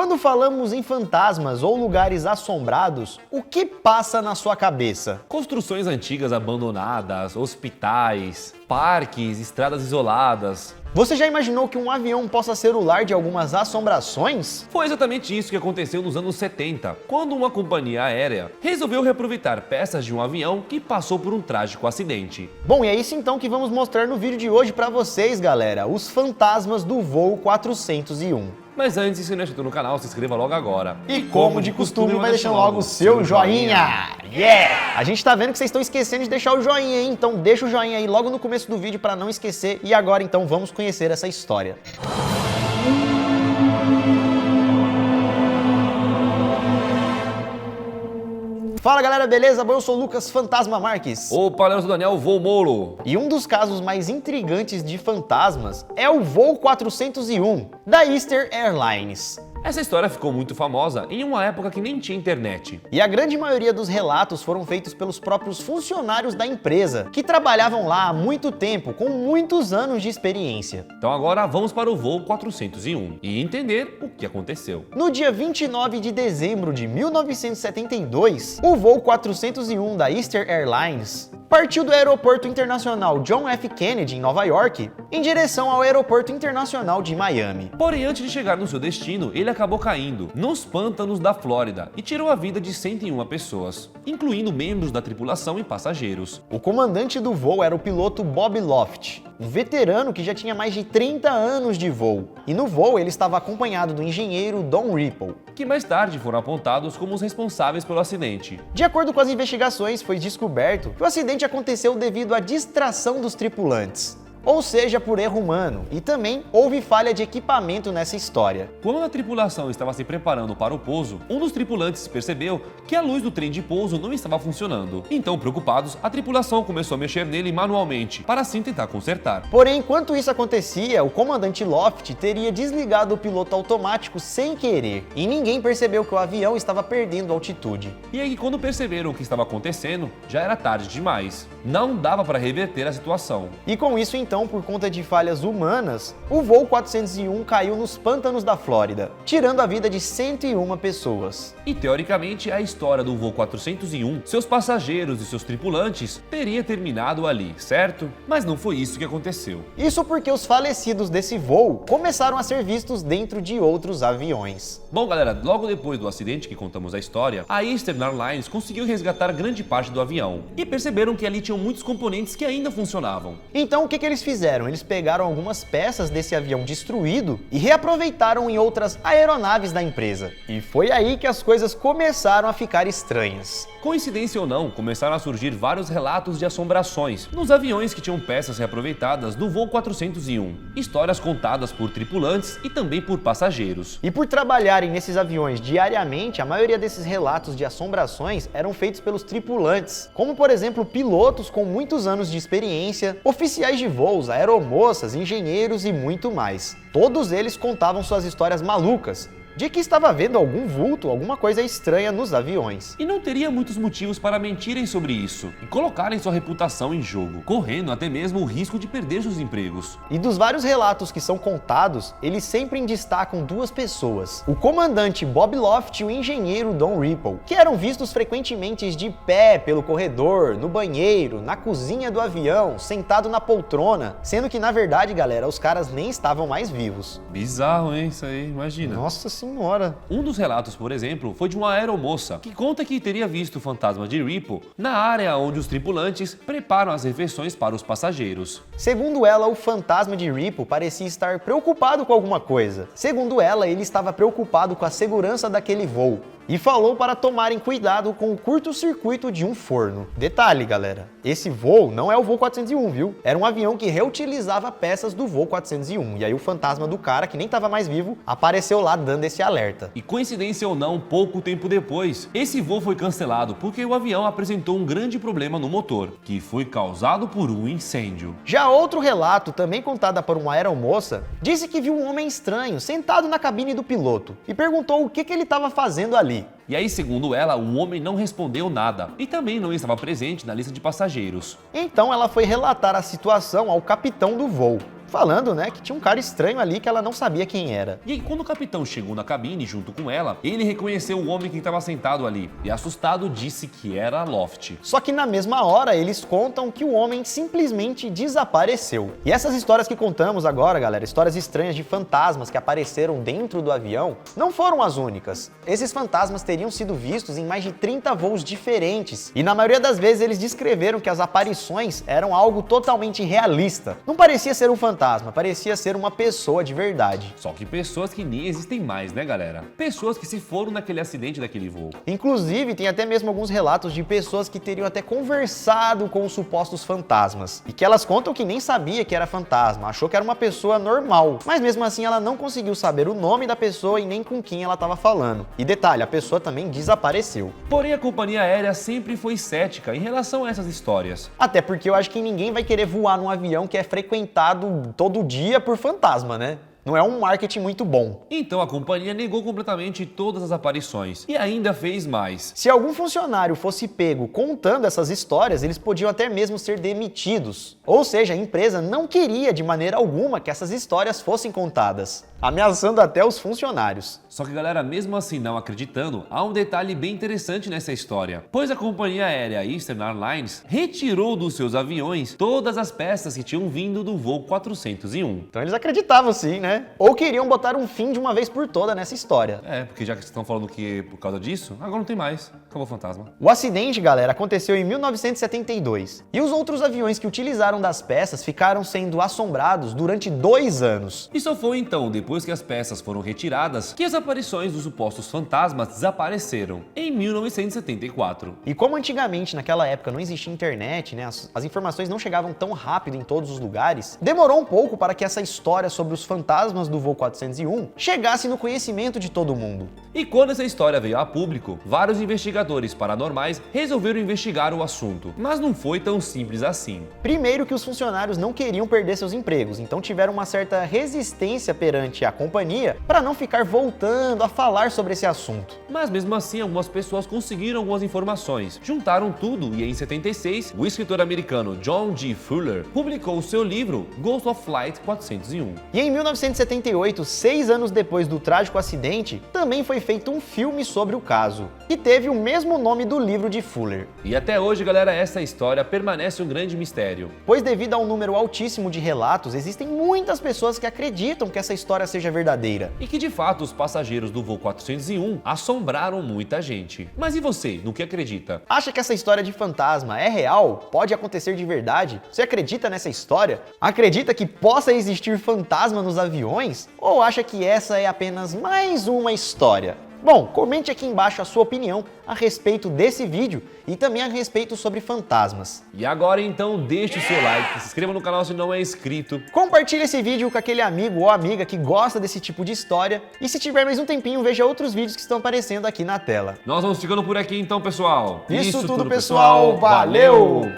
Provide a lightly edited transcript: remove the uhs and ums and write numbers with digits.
Quando falamos em fantasmas ou lugares assombrados, o que passa na sua cabeça? Construções antigas abandonadas, hospitais, parques, estradas isoladas. Você já imaginou que um avião possa ser o lar de algumas assombrações? Foi exatamente isso que aconteceu nos anos 70, quando uma companhia aérea resolveu reaproveitar peças de um avião que passou por um trágico acidente. Bom, e é isso então que vamos mostrar no vídeo de hoje pra vocês, galera, os fantasmas do voo 401. Mas antes, se não é inscrito no canal, se inscreva logo agora. E como de costume, vai deixando logo o seu joinha. Yeah! A gente tá vendo que vocês estão esquecendo de deixar o joinha, hein? Então deixa o joinha aí logo no começo do vídeo pra não esquecer. E agora então vamos conhecer essa história. Fala galera, beleza? Bom, eu sou o Lucas Fantasma Marques. Opa, eu sou o Daniel Voo Molo. E um dos casos mais intrigantes de fantasmas é o voo 401 da Eastern Airlines. Essa história ficou muito famosa em uma época que nem tinha internet. E a grande maioria dos relatos foram feitos pelos próprios funcionários da empresa, que trabalhavam lá há muito tempo, com muitos anos de experiência. Então agora vamos para o voo 401 e entender o que aconteceu. No dia 29 de dezembro de 1972, o voo 401 da Eastern Airlines partiu do Aeroporto Internacional John F. Kennedy, em Nova York, em direção ao Aeroporto Internacional de Miami. Porém, antes de chegar no seu destino, ele acabou caindo nos pântanos da Flórida e tirou a vida de 101 pessoas, incluindo membros da tripulação e passageiros. O comandante do voo era o piloto Bob Loft, um veterano que já tinha mais de 30 anos de voo. E no voo ele estava acompanhado do engenheiro Don Ripple, que mais tarde foram apontados como os responsáveis pelo acidente. De acordo com as investigações, foi descoberto que o acidente aconteceu devido à distração dos tripulantes, ou seja, por erro humano, e também houve falha de equipamento nessa história. Quando a tripulação estava se preparando para o pouso, um dos tripulantes percebeu que a luz do trem de pouso não estava funcionando. Então, preocupados, a tripulação começou a mexer nele manualmente, para assim tentar consertar. Porém, enquanto isso acontecia, o comandante Loft teria desligado o piloto automático sem querer, e ninguém percebeu que o avião estava perdendo altitude. E aí, quando perceberam o que estava acontecendo, já era tarde demais. Não dava para reverter a situação. E com isso, então, por conta de falhas humanas, o voo 401 caiu nos pântanos da Flórida, tirando a vida de 101 pessoas. E teoricamente, a história do voo 401, seus passageiros e seus tripulantes, teria terminado ali, certo? Mas não foi isso que aconteceu. Isso porque os falecidos desse voo começaram a ser vistos dentro de outros aviões. Bom galera, logo depois do acidente que contamos a história, a Eastern Airlines conseguiu resgatar grande parte do avião e perceberam que ali tinham muitos componentes que ainda funcionavam. Então o que eles fizeram? Eles pegaram algumas peças desse avião destruído e reaproveitaram em outras aeronaves da empresa. E foi aí que as coisas começaram a ficar estranhas. Coincidência ou não, começaram a surgir vários relatos de assombrações nos aviões que tinham peças reaproveitadas do voo 401. Histórias contadas por tripulantes e também por passageiros. E por trabalharem nesses aviões diariamente, a maioria desses relatos de assombrações eram feitos pelos tripulantes, como por exemplo pilotos com muitos anos de experiência, oficiais de voos, aeromoças, engenheiros e muito mais. Todos eles contavam suas histórias malucas, de que estava vendo algum vulto, alguma coisa estranha nos aviões. E não teria muitos motivos para mentirem sobre isso e colocarem sua reputação em jogo, correndo até mesmo o risco de perder seus empregos. E dos vários relatos que são contados, eles sempre destacam duas pessoas: o comandante Bob Loft e o engenheiro Don Ripple, que eram vistos frequentemente de pé pelo corredor, no banheiro, na cozinha do avião, sentado na poltrona, sendo que na verdade, galera, os caras nem estavam mais vivos. Bizarro, hein? Isso aí, imagina. Nossa senhora. Um dos relatos, por exemplo, foi de uma aeromoça que conta que teria visto o fantasma de Ripple na área onde os tripulantes preparam as refeições para os passageiros. Segundo ela, o fantasma de Ripple parecia estar preocupado com alguma coisa. Segundo ela, ele estava preocupado com a segurança daquele voo e falou para tomarem cuidado com o curto-circuito de um forno. Detalhe, galera, esse voo não é o voo 401, viu? Era um avião que reutilizava peças do voo 401. E aí o fantasma do cara, que nem estava mais vivo, apareceu lá dando esse alerta. E coincidência ou não, pouco tempo depois, esse voo foi cancelado porque o avião apresentou um grande problema no motor, que foi causado por um incêndio. Já outro relato, também contada por uma aeromoça, disse que viu um homem estranho sentado na cabine do piloto e perguntou o que ele estava fazendo ali. E aí, segundo ela, o homem não respondeu nada e também não estava presente na lista de passageiros. Então ela foi relatar a situação ao capitão do voo. falando, né, que tinha um cara estranho ali que ela não sabia quem era. E aí, quando o capitão chegou na cabine junto com ela, ele reconheceu o homem que estava sentado ali e, assustado, disse que era Loft. Só que na mesma hora eles contam que o homem simplesmente desapareceu. E essas histórias que contamos agora, galera, histórias estranhas de fantasmas que apareceram dentro do avião, não foram as únicas. Esses fantasmas teriam sido vistos em mais de 30 voos diferentes e na maioria das vezes eles descreveram que as aparições eram algo totalmente realista. Não parecia ser um fantasma, parecia ser uma pessoa de verdade. Só que pessoas que nem existem mais, né, galera? Pessoas que se foram naquele acidente daquele voo. Inclusive, tem até mesmo alguns relatos de pessoas que teriam até conversado com os supostos fantasmas e que elas contam que nem sabia que era fantasma, achou que era uma pessoa normal, mas mesmo assim ela não conseguiu saber o nome da pessoa e nem com quem ela estava falando. E detalhe, a pessoa também desapareceu. Porém, a companhia aérea sempre foi cética em relação a essas histórias. Até porque eu acho que ninguém vai querer voar num avião que é frequentado todo dia por fantasma, né? Não é um marketing muito bom. Então a companhia negou completamente todas as aparições e ainda fez mais. Se algum funcionário fosse pego contando essas histórias, eles podiam até mesmo ser demitidos. Ou seja, a empresa não queria de maneira alguma que essas histórias fossem contadas, ameaçando até os funcionários. Só que, galera, mesmo assim não acreditando, há um detalhe bem interessante nessa história, pois a companhia aérea Eastern Airlines retirou dos seus aviões todas as peças que tinham vindo do voo 401. Então eles acreditavam sim, né? Ou queriam botar um fim de uma vez por toda nessa história. É, porque já que vocês estão falando que por causa disso, agora não tem mais. Acabou o fantasma. O acidente, galera, aconteceu em 1972. E os outros aviões que utilizaram das peças ficaram sendo assombrados durante 2 anos. E só foi então, depois que as peças foram retiradas, que as aparições dos supostos fantasmas desapareceram, em 1974. E como antigamente, naquela época, não existia internet, né, as informações não chegavam tão rápido em todos os lugares, demorou um pouco para que essa história sobre os fantasmas do voo 401 chegasse no conhecimento de todo mundo. E quando essa história veio a público, vários investigadores paranormais resolveram investigar o assunto, mas não foi tão simples assim. Primeiro que os funcionários não queriam perder seus empregos, então tiveram uma certa resistência perante a companhia para não ficar voltando a falar sobre esse assunto. Mas mesmo assim, algumas pessoas conseguiram algumas informações, juntaram tudo e em 76, o escritor americano John G. Fuller publicou o seu livro Ghost of Flight 401. E em 1978, 6 anos depois do trágico acidente, também foi feito um filme sobre o caso, que teve o mesmo nome do livro de Fuller. E até hoje, galera, essa história permanece um grande mistério. Pois devido a um número altíssimo de relatos, existem muitas pessoas que acreditam que essa história seja verdadeira. E que de fato os passageiros do voo 401 assombraram muita gente. Mas e você, no que acredita? Acha que essa história de fantasma é real? Pode acontecer de verdade? Você acredita nessa história? Acredita que possa existir fantasma nos aviões? Ou acha que essa é apenas mais uma história? Bom, comente aqui embaixo a sua opinião a respeito desse vídeo e também a respeito sobre fantasmas. E agora então deixe o seu like, se inscreva no canal se não é inscrito. Compartilhe esse vídeo com aquele amigo ou amiga que gosta desse tipo de história e se tiver mais um tempinho veja outros vídeos que estão aparecendo aqui na tela. Nós vamos ficando por aqui então, pessoal. Isso tudo, pessoal. Valeu!